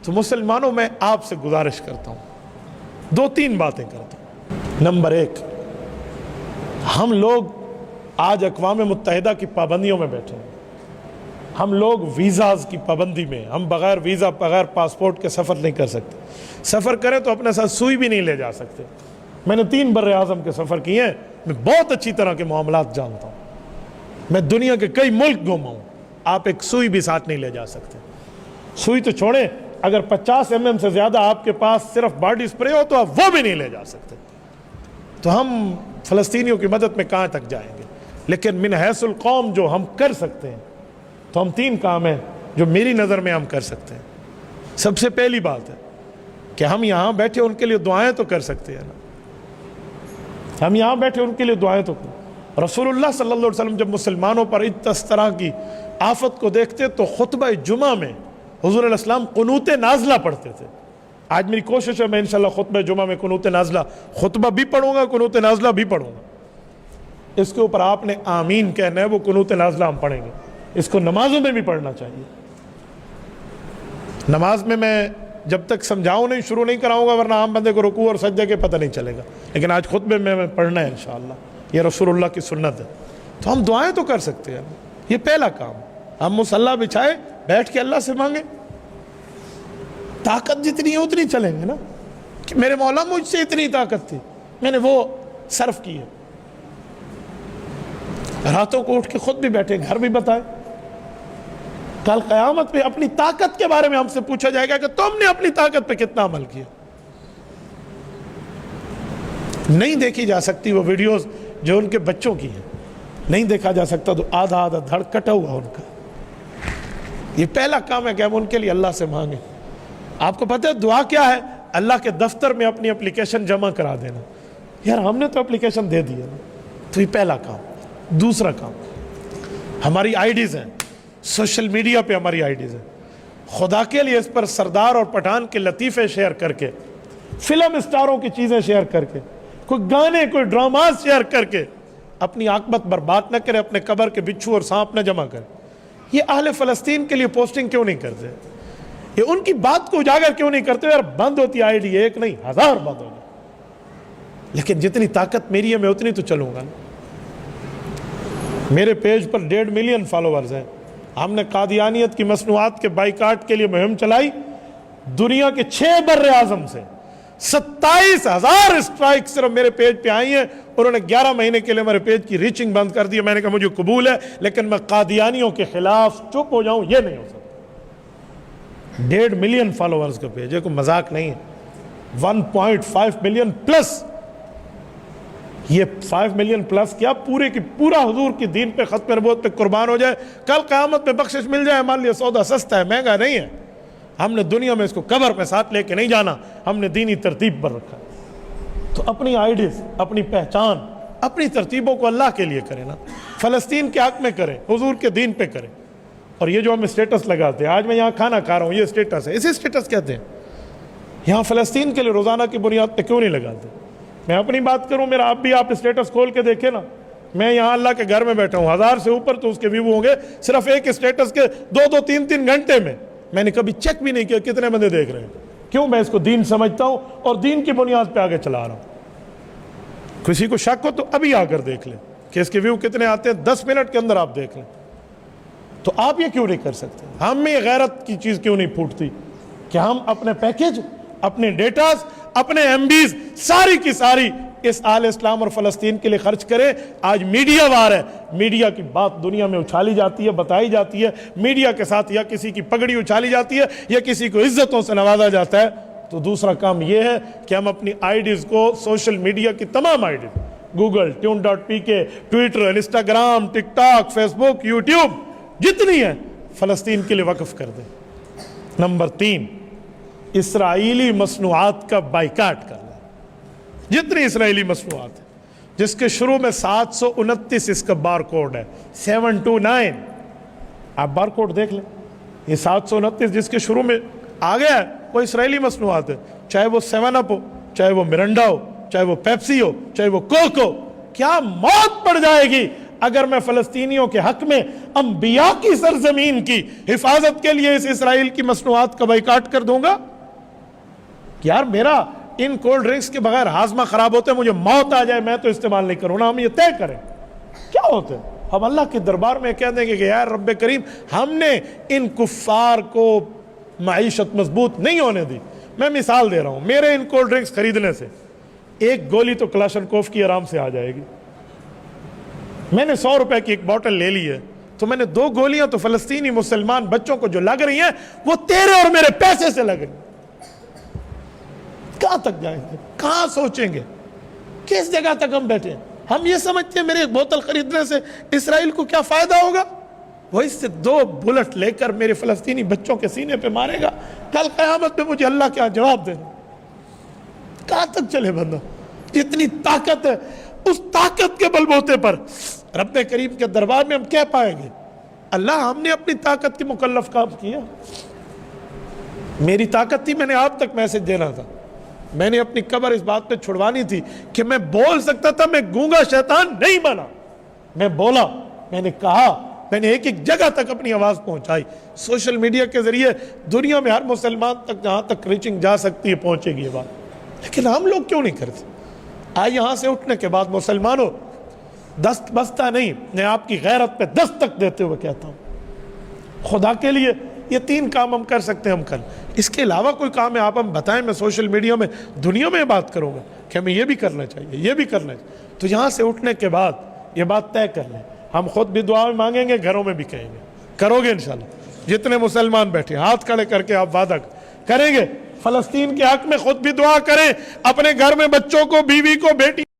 تو مسلمانوں میں آپ سے گزارش کرتا ہوں، 2-3 باتیں کرتا ہوں۔ نمبر 1، ہم لوگ آج اقوام متحدہ کی پابندیوں میں بیٹھے ہیں، ہم لوگ ویزاز کی پابندی میں، ہم بغیر ویزا بغیر پاسپورٹ کے سفر نہیں کر سکتے، سفر کریں تو اپنے ساتھ سوئی بھی نہیں لے جا سکتے۔ میں نے 3 بر اعظم کے سفر کیے ہیں، میں بہت اچھی طرح کے معاملات جانتا ہوں، میں دنیا کے کئی ملک گھوما ہوں، آپ ایک سوئی بھی ساتھ نہیں لے جا سکتے۔ سوئی تو چھوڑیں، اگر 50 mm سے زیادہ آپ کے پاس صرف باڈی سپرے ہو تو آپ وہ بھی نہیں لے جا سکتے۔ تو ہم فلسطینیوں کی مدد میں کہاں تک جائیں گے؟ لیکن من حیث القوم جو ہم کر سکتے ہیں تو ہم 3 کام ہیں جو میری نظر میں ہم کر سکتے ہیں۔ سب سے پہلی بات ہے کہ ہم یہاں بیٹھے ان کے لیے دعائیں تو کر سکتے ہیں نا، ہم یہاں بیٹھے ان کے لیے دعائیں تو کریں۔ رسول اللہ صلی اللہ علیہ وسلم جب مسلمانوں پر اس طرح کی آفت کو دیکھتے تو خطبہ جمعہ میں حضور علیہ السلام قنوت نازلہ پڑھتے تھے۔ آج میری کوشش ہے میں انشاءاللہ خطبہ جمعہ میں قنوت نازلہ خطبہ بھی پڑھوں گا، قنوت نازلہ بھی پڑھوں گا۔ اس کے اوپر آپ نے آمین کہنا ہے، وہ قنوت نازلہ ہم پڑھیں گے۔ اس کو نمازوں میں بھی پڑھنا چاہیے۔ نماز میں جب تک سمجھاؤں نہیں، شروع نہیں کراؤں گا، ورنہ عام بندے کو رکوع اور سجدے کے پتہ نہیں چلے گا، لیکن آج خطبے میں پڑھنا ہے انشاءاللہ، یہ رسول اللہ کی سنت ہے۔ تو ہم دعائیں تو کر سکتے ہیں، یہ پہلا کام۔ ہم مصلی بچھائے بیٹھ کے اللہ سے مانگیں، طاقت جتنی ہے اتنی چلیں گے نا، کہ میرے مولا مجھ سے اتنی طاقت تھی، میں نے وہ صرف کی ہے۔ راتوں کو اٹھ کے خود بھی بیٹھے، گھر بھی بتائیں۔ کل قیامت میں اپنی طاقت کے بارے میں ہم سے پوچھا جائے گا کہ تم نے اپنی طاقت پہ کتنا عمل کیا۔ نہیں دیکھی جا سکتی وہ ویڈیوز جو ان کے بچوں کی ہیں، نہیں دیکھا جا سکتا تو آدھا دھڑ کٹا ہوا ان کا۔ یہ پہلا کام ہے کہ ہم ان کے لیے اللہ سے مانگیں۔ آپ کو پتہ ہے دعا کیا ہے؟ اللہ کے دفتر میں اپنی اپلیکیشن جمع کرا دینا۔ یار ہم نے تو اپلیکیشن دے دی ہے نا، تو یہ پہلا کام۔ دوسرا کام، ہماری آئی ڈیز ہیں، سوشل میڈیا پہ ہماری آئی ڈیز ہیں، خدا کے لیے اس پر سردار اور پٹھان کے لطیفے شیئر کر کے، فلم اسٹاروں کی چیزیں شیئر کر کے، کوئی گانے کوئی ڈراماز شیئر کر کے اپنی عاقبت برباد نہ کرے، اپنے قبر کے بچھو اور سانپ نہ جمع کرے۔ یہ اہل فلسطین کے لیے پوسٹنگ کیوں نہیں کرتے؟ یہ ان کی بات کو اجاگر کیوں نہیں کرتے؟ یار بند ہوتی آئی ڈی، 1 نہیں 1000 بند ہوگی، لیکن جتنی طاقت میری ہے میں اتنی تو چلوں گا نا۔ میرے پیج پر 1.5 ملین فالوورز ہیں۔ ہم نے قادیانیت کی مصنوعات کے بائیکاٹ کے لیے مہم چلائی، دنیا کے 6 بر اعظم سے 27,000 اسٹرائک صرف میرے پیج پہ آئی ہیں۔ انہوں نے 11 مہینے کے لیے میرے پیج کی ریچنگ بند کر دی۔ میں نے کہا مجھے قبول ہے، لیکن میں قادیانیوں کے خلاف چپ ہو جاؤں یہ نہیں ہو سکتا۔ 1.5 ملین فالوورز کا پیج ہے، کوئی مذاق نہیں ہے۔ 1.5 ملین پلس، یہ 5 ملین پلس کیا پورے کی پورا حضور کی دین پہ، ختم نبوت پہ قربان ہو جائے، کل قیامت میں بخشش مل جائے۔ ہمارے لیے سودا سستا ہے، مہنگا نہیں ہے۔ ہم نے دنیا میں اس کو قبر پہ ساتھ لے کے نہیں جانا، ہم نے دینی ترتیب پر رکھا۔ تو اپنی آئیڈیز، اپنی پہچان، اپنی ترتیبوں کو اللہ کے لیے کریں نا، فلسطین کے حق میں کریں، حضور کے دین پہ کریں۔ اور یہ جو ہم اسٹیٹس لگاتے ہیں، آج میں یہاں کھانا کھا رہا ہوں، یہ اسٹیٹس ہے، اسے اسٹیٹس کہتے ہیں۔ یہاں فلسطین کے لیے روزانہ کی بنیاد پہ کیوں نہیں لگاتے؟ میں اپنی بات کروں، میرا اب بھی آپ اسٹیٹس کھول کے دیکھیں نا، میں یہاں اللہ کے گھر میں بیٹھا ہوں، 1000 سے اوپر تو اس کے ویو ہوں گے صرف ایک اسٹیٹس کے 2-2 3-3 گھنٹے میں۔ میں نے کبھی چیک بھی نہیں کیا کتنے بندے دیکھ رہے ہیں۔ کیوں؟ میں اس کو دین سمجھتا ہوں اور دین کی بنیاد پہ آگے چلا رہا ہوں۔ کسی کو شک ہو تو ابھی آ کر دیکھ لیں کہ اس کے ویو کتنے آتے ہیں، 10 منٹ کے اندر آپ دیکھ لیں۔ تو آپ یہ کیوں نہیں کر سکتے؟ ہم میں غیرت کی چیز کیوں نہیں پھوٹتی کہ ہم اپنے پیکج، اپنے ڈیٹاز، اپنے ایم بیز ساری کی ساری اس آل اسلام اور فلسطین کے لیے خرچ کریں؟ آج میڈیا وار ہے، میڈیا کی بات دنیا میں اچھالی جاتی ہے، بتائی جاتی ہے، میڈیا کے ساتھ یا کسی کی پگڑی اچھالی جاتی ہے یا کسی کو عزتوں سے نوازا جاتا ہے۔ تو دوسرا کام یہ ہے کہ ہم اپنی آئی ڈیز کو، سوشل میڈیا کی تمام IDs, Google, tune.pk، Twitter, Instagram, TikTok, Facebook, YouTube, جتنی ہے فلسطین کے لیے وقف کر دیں۔ نمبر 3، اسرائیلی مصنوعات کا بائیکاٹ کرنا۔ جتنی اسرائیلی مصنوعات ہیں جس کے شروع میں 729 اس کا بار کوڈ ہے، 729، آپ بار کوڈ دیکھ لیں، یہ 729 جس کے شروع میں آ گیا ہے وہ اسرائیلی مصنوعات ہے، چاہے وہ 7 اپ ہو، چاہے وہ مرنڈا ہو، چاہے وہ پیپسی ہو، چاہے وہ کوک ہو۔ کیا موت پڑ جائے گی اگر میں فلسطینیوں کے حق میں انبیاء کی سرزمین کی حفاظت کے لیے اس اسرائیل کی مصنوعات کا بائیکاٹ کر دوں گا؟ یار میرا ان کولڈ ڈرنکس کے بغیر ہاضمہ خراب ہوتے ہیں، مجھے موت آ جائے میں تو استعمال نہیں کروں نا، ہم یہ طے کریں کیا ہوتے ہیں؟ ہم اللہ کے دربار میں کہہ دیں گے کہ یار رب کریم ہم نے ان کفار کو معیشت مضبوط نہیں ہونے دی۔ میں مثال دے رہا ہوں، میرے ان کولڈ ڈرنکس خریدنے سے ایک گولی تو کلاشنکوف کی آرام سے آ جائے گی، میں نے 100 روپے کی ایک بوٹل لے لی ہے تو میں نے 2 گولیاں تو فلسطینی مسلمان بچوں کو جو لگ رہی ہیں وہ تیرے اور میرے پیسے سے لگ رہی ہیں۔ کہاں تک جائیں گے؟ کہاں سوچیں گے؟ کس جگہ تک ہم بیٹھے ہیں؟ ہم یہ سمجھتے ہیں میرے ایک بوتل خریدنے سے اسرائیل کو کیا فائدہ ہوگا؟ وہ اس سے 2 بلٹ لے کر میرے فلسطینی بچوں کے سینے پہ مارے گا، کل قیامت میں مجھے اللہ کیا جواب دینا؟ کہاں تک چلے بندہ؟ اتنی طاقت ہے، اس طاقت کے بل بوتے پر رب کریم کے دربار میں ہم کہہ پائیں گے اللہ ہم نے اپنی طاقت کی مکلف کام کیا؟ میری طاقت تھی، میں نے آپ تک میسج دینا تھا، میں نے اپنی قبر اس بات پہ چھڑوانی تھی کہ میں بول سکتا تھا، میں گونگا شیطان نہیں بنا، میں بولا، میں نے کہا، میں نے ایک ایک جگہ تک اپنی آواز پہنچائی۔ سوشل میڈیا کے ذریعے دنیا میں ہر مسلمان تک جہاں تک ریچنگ جا سکتی ہے پہنچے گی یہ بات، لیکن ہم لوگ کیوں نہیں کرتے؟ آج یہاں سے اٹھنے کے بعد مسلمانوں دست بستہ نہیں، میں آپ کی غیرت پہ دستک دیتے ہوئے کہتا ہوں خدا کے لیے یہ 3 کام ہم کر سکتے ہیں، ہم کر، اس کے علاوہ کوئی کام ہے آپ ہم بتائیں، میں سوشل میڈیا میں دنیا میں بات کروں گا کہ ہمیں یہ بھی کرنا چاہیے، یہ بھی کرنا چاہیے، تو یہاں سے اٹھنے کے بعد یہ بات طے کر لیں، ہم خود بھی دعا میں مانگیں گے، گھروں میں بھی کہیں گے، کرو گے انشاءاللہ؟ جتنے مسلمان بیٹھے ہاتھ کھڑے کر کے آپ وعدہ کریں گے فلسطین کے حق میں خود بھی دعا کریں، اپنے گھر میں بچوں کو، بیوی کو، بیٹی